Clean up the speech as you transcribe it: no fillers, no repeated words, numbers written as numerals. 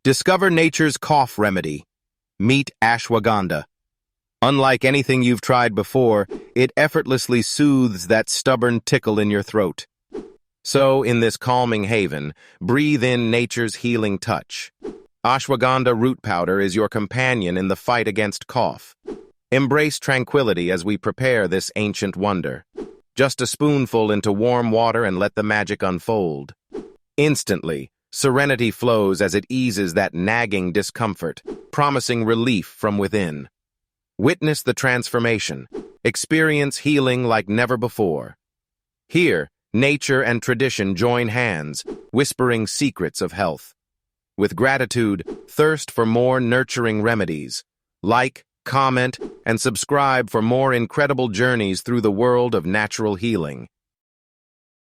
Discover nature's cough remedy. Meet Ashwagandha. Unlike anything you've tried before, it effortlessly soothes that stubborn tickle in your throat. So, in this calming haven, breathe in nature's healing touch. Ashwagandha root powder is your companion in the fight against cough. Embrace tranquility as we prepare this ancient wonder. Just a spoonful into warm water and let the magic unfold. Instantly, serenity flows as it eases that nagging discomfort, promising relief from within. Witness the transformation. Experience healing like never before. Here, nature and tradition join hands, whispering secrets of health. With gratitude, thirst for more nurturing remedies. Like, comment, and subscribe for more incredible journeys through the world of natural healing.